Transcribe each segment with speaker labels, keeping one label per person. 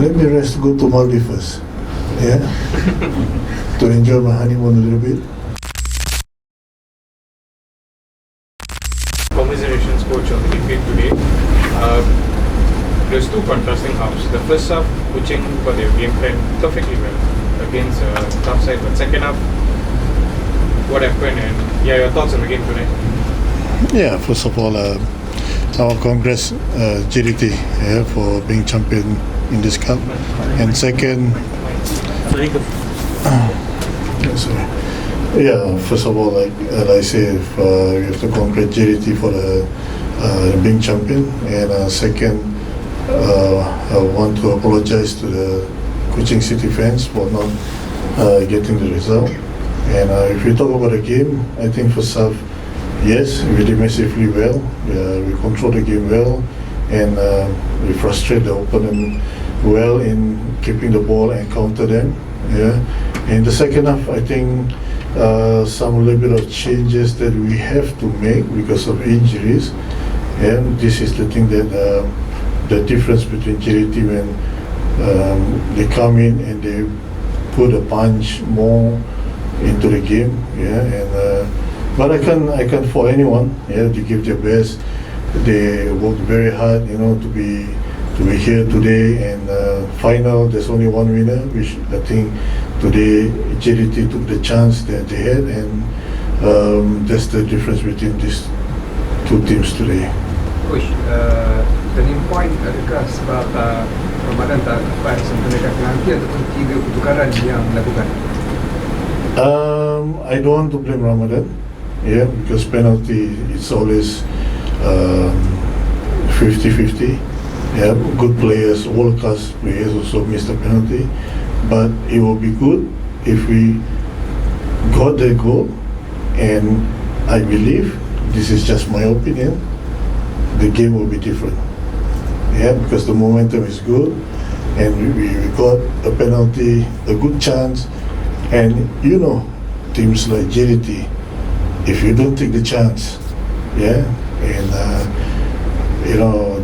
Speaker 1: let me rest, go to Maldives first. Yeah, to enjoy my honeymoon a little bit.
Speaker 2: Commiserations, coach, on the defeat today. There's two contrasting halves. The first half, Kuching got their game plan perfectly well against a tough side, but second half, what happened? And your thoughts on the game today?
Speaker 1: Yeah, first of all, our congrats JDT for being champion in this cup, and second, first of all, like I say, we have to congratulate JDT for being champion, and second, I want to apologize to the Kuching City fans for not getting the result. And if we talk about the game, I think first half, yes, we did massively well. We controlled the game well, and we frustrated the opponent well in keeping the ball and counter them. Yeah. In the second half, I think some little bit of changes that we have to make because of injuries. And this is the thing that the difference between JDT when they come in and they put a punch more into the game. Yeah. And but I can't fault anyone. Yeah, to give their best. They worked very hard, to be here today. And final, there's only one winner, which I think today JDT took the chance that they had, and that's the difference between these two teams today.
Speaker 3: Coach, turning point adakah sebab Ramadhan tak dapat sempurnakan penalti ataupun 3 pertukaran yang dilakukan?
Speaker 1: I don't want to blame Ramadhan. Yeah, because penalty it's always 50-50. Yeah, good players, world-class players also miss the penalty. But it will be good if we got the goal, and I believe, this is just my opinion, the game will be different. Yeah, because the momentum is good, and we got a penalty, a good chance, and teams like JDT, if you don't take the chance, yeah, and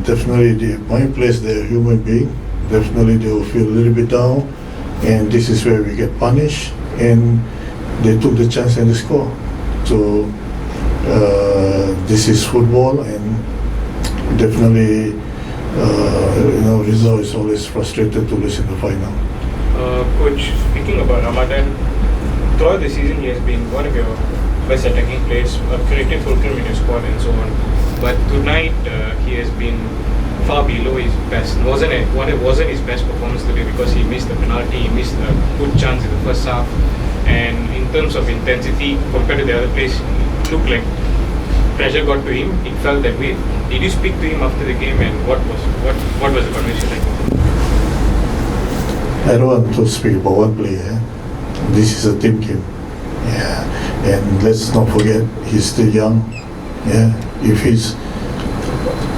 Speaker 1: definitely my players, they're a human being, definitely they will feel a little bit down, and this is where we get punished, and they took the chance and they score. So this is football, and definitely result is always frustrated to lose in the final.
Speaker 2: Coach, speaking about Ramadhan, throughout the season he has been one of your best attacking players, a creative fulcrum in your squad and so on. But tonight he has been far below his best. It wasn't his best performance today because he missed the penalty, he missed a good chance in the first half. And in terms of intensity compared to the other players, it looked like pressure got to him. It felt that way. Did you speak to him after the game, and what was the conversation like?
Speaker 1: I don't want to speak about one player. This is a team game. Yeah, and let's not forget he's still young. Yeah, if he's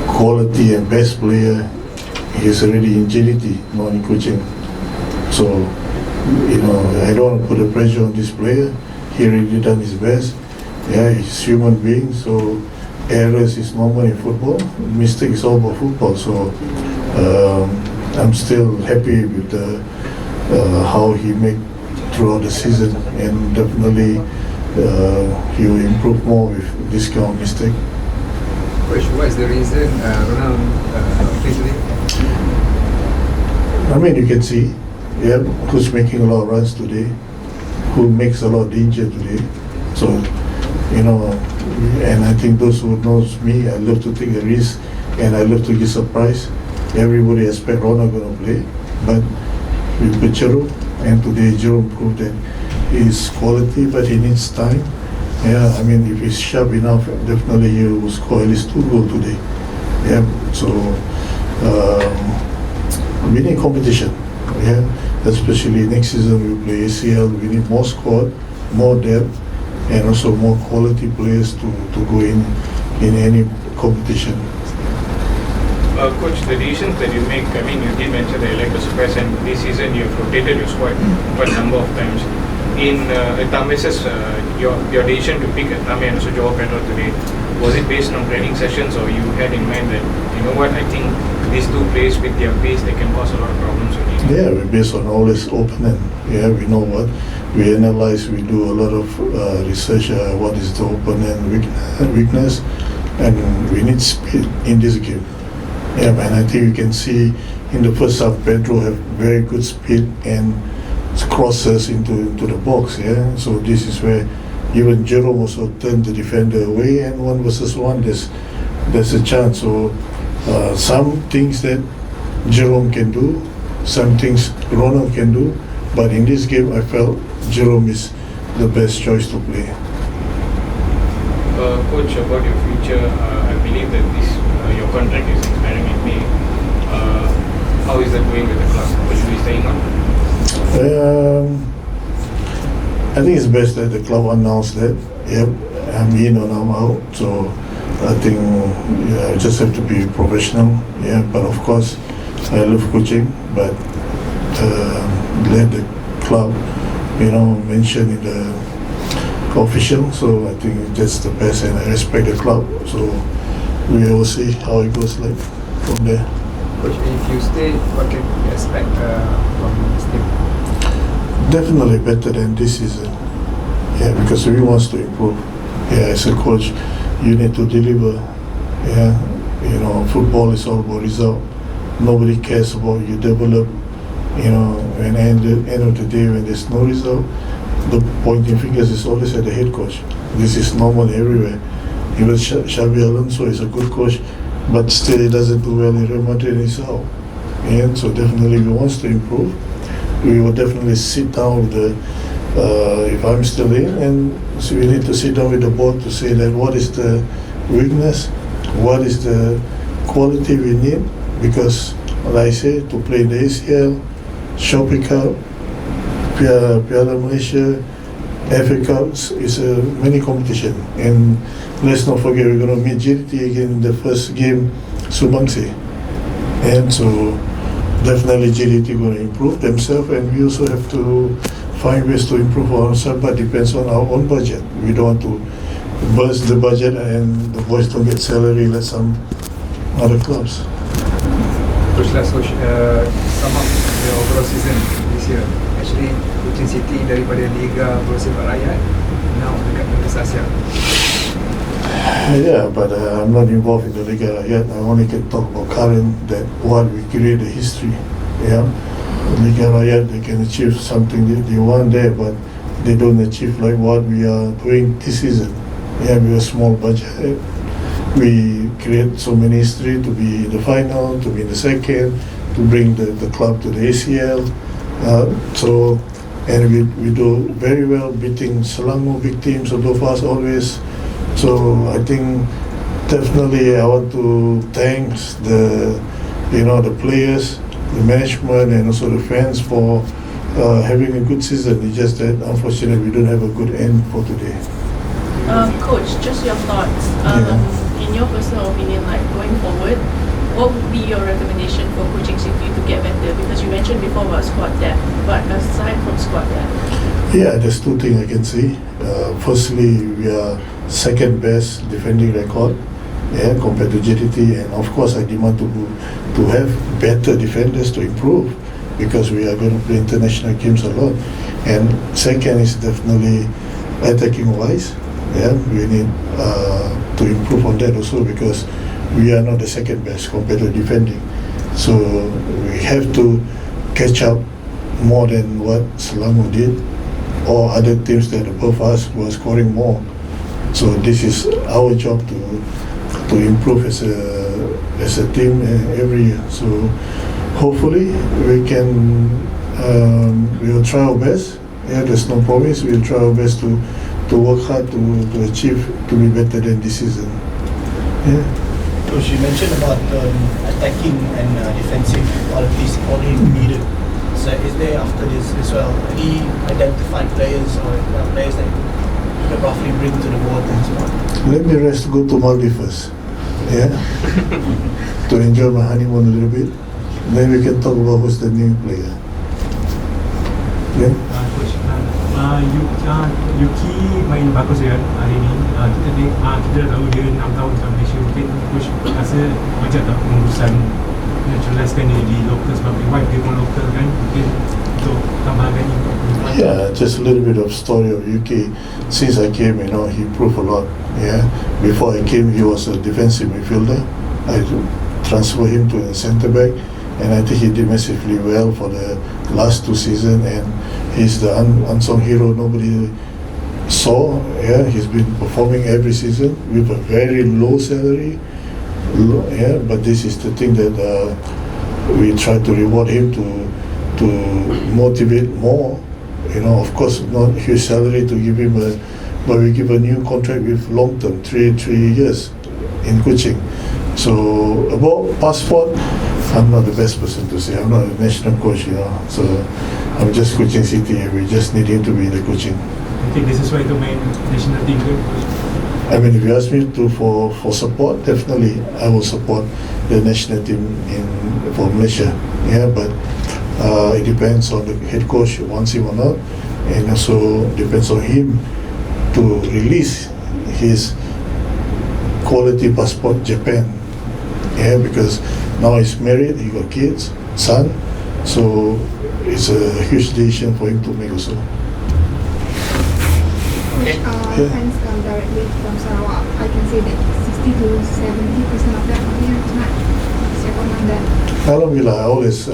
Speaker 1: quality and best player, he's already in JDT, not in Kuching. So, I don't want to put the pressure on this player. He already done his best. Yeah, he's a human being, so errors is normal in football. Mistake is all about football. So, I'm still happy with how he made throughout the season, and definitely he will improve more with this kind of mistake.
Speaker 3: Coach, what is the reason Ronald played today?
Speaker 1: I mean, you can see, who's making a lot of runs today, who makes a lot of danger today. So, and I think those who knows me, I love to take a risk, and I love to give surprise. Everybody expect Ronald going to play, but we put Jerome, and today Jerome proved that he's quality, but he needs time. Yeah, I mean, if he's sharp enough, definitely he will score at least 2 goals today. Yeah, so we need competition. Yeah, especially next season we play ACL. We need more squad, more depth, and also more quality players to go in any competition.
Speaker 2: Coach, the decisions that you make, I mean, you did mention that you like to surprise, and this season you've rotated your squad quite a number of times. In Tamat's your decision to pick Tamat and also Johor Pedro today, was it based on training sessions, or you had in mind that, I think these two players with their pace, they can cause a lot of problems with you?
Speaker 1: Yeah, we based on always opponent. Yeah, we know what we analyze. We do a lot of research. What is the opponent weakness, and we need speed in this game. Yeah, man. I think you can see in the first half, Pedro have very good speed and crosses into the box. Yeah, so this is where even Jerome also turned the defender away, and 1 versus 1, there's a chance. So some things that Jerome can do, some things Ronald can do, but in this game I felt Jerome is the best choice to play.
Speaker 2: Coach, about your future, I believe that your contract is expiring in May. How is that going with the club? Will you be staying on?
Speaker 1: I think it's best that the club announced that, yep, I'm in or I'm out. So I think I just have to be professional. Yeah, but of course I love coaching, but let the club, mention in the official. So I think that's the best, and I respect the club. So we will see how it goes like from there.
Speaker 3: Coach, if you stay, what can you expect from this team?
Speaker 1: Definitely better than this season. Yeah, because we want to improve. Yeah, as a coach, you need to deliver. Yeah, football is all about result. Nobody cares about you develop. And at the end of the day, when there's no result, the pointing fingers is always at the head coach. This is normal everywhere. Even Xabi Alonso is a good coach, but still he doesn't do well in Real Madrid and he's out. And so definitely we want to improve. We will definitely sit down with the, if I'm still in, and so we need to sit down with the board to say that what is the weakness, what is the quality we need, because like I say, to play in the ACL, Shopee Cup, Piala Malaysia, FA Cups is a many competition, and let's not forget we're going to meet JDT again in the first game, Sumbangsi, and so definitely JDT going to improve themselves, and we also have to find ways to improve ourselves, but depends on our own budget. We don't want to burst the budget and the boys don't get salary like some other clubs.
Speaker 3: Coach, last coach, sum up the overall season this year. Actually, Kuching City daripada Liga Bola Sepak Rakyat now dekat Liga Asia.
Speaker 1: Yeah, but I'm not involved in the Liga yet. I only can talk about current, that what we create the history. Yeah, Liga Rakyat, they can achieve something they want there, but they don't achieve like what we are doing this season. Yeah, we have a small budget. We create so many history to be in the final, to be in the second, to bring the club to the ACL. And we do very well, beating Selangor big teams above us always. So I think definitely I want to thank the players, the management, and also the fans for having a good season. It's just that unfortunately we don't have a good end for today.
Speaker 4: Coach, just your thoughts. In your personal opinion, like going forward, what would be your recommendation for Kuching City to get better? Because you mentioned before about squad depth, but aside from squad depth.
Speaker 1: Yeah, there's two things I can see. Firstly, we are second best defending record, compared to JDT, and of course I demand to have better defenders to improve, because we are going to play international games a lot. And second is definitely attacking wise. Yeah, we need to improve on that also, because we are not the second best compared to defending. So we have to catch up more than what Selangor did, or other teams that above us were scoring more. So this is our job to improve as a team every year. So hopefully we will try our best. Yeah, there's no promise. We'll try our best to work hard to achieve, to be better than this season. Yeah.
Speaker 5: Coach, you mentioned about attacking and defensive qualities only needed. So is there after this as well any identified players or players that you can roughly bring to the board and so on?
Speaker 1: Let me go to Maldives first. Yeah. To enjoy my honeymoon a little bit. Then we can talk about who's the new player. Yeah.
Speaker 6: Coach, Yuki main bagus ya hari ni. Kita dah tahu dia 6 tahun kat Malaysia. Mungkin coach rasa macam tak pengurusan naturaliskan dia di lokal, sebab wife dia pun lokal kan.
Speaker 1: Yeah, just a little bit of story of UK. Since I came, he proved a lot. Yeah, before I came, he was a defensive midfielder. I transferred him to a centre back, and I think he did massively well for the last 2 seasons. And he's the unsung hero nobody saw. Yeah, he's been performing every season with a very low salary. Yeah, but this is the thing that we try to reward him to motivate more. Of course, not huge salary to give him but we give a new contract with long term, 3 years in Kuching. So about passport, I'm not the best person to say. I'm not a national coach, So I'm just Kuching City. We just need him to be the Kuching.
Speaker 6: I think this is why to main national team ke?
Speaker 1: I mean, if you ask me for support, definitely I will support the national team for Malaysia. Yeah, but it depends on the head coach wants him or not, and also depends on him to release his quality passport Japan. Yeah, because now he's married, he got kids, son, so it's a huge decision for him to make also.
Speaker 2: Okay.
Speaker 1: Yeah.
Speaker 7: Fans come directly from Sarawak. I can say that 60 to 70% of them are here tonight. What's your comment on that?
Speaker 1: Alhamdulillah, I always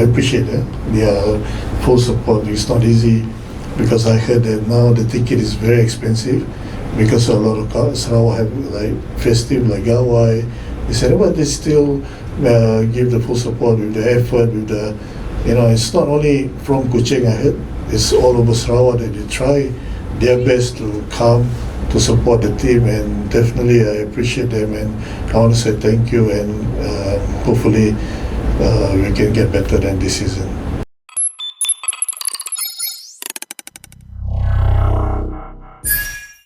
Speaker 1: appreciate their full support. It's not easy because I heard that now the ticket is very expensive because a lot of Sarawak have like festive like Gawai. They said, but they still give the full support with the effort, with the, it's not only from Kuching, I heard, it's all over Sarawak that they try their best to come to support the team, and definitely I appreciate them, and I want to say thank you, and hopefully we can get better than this season.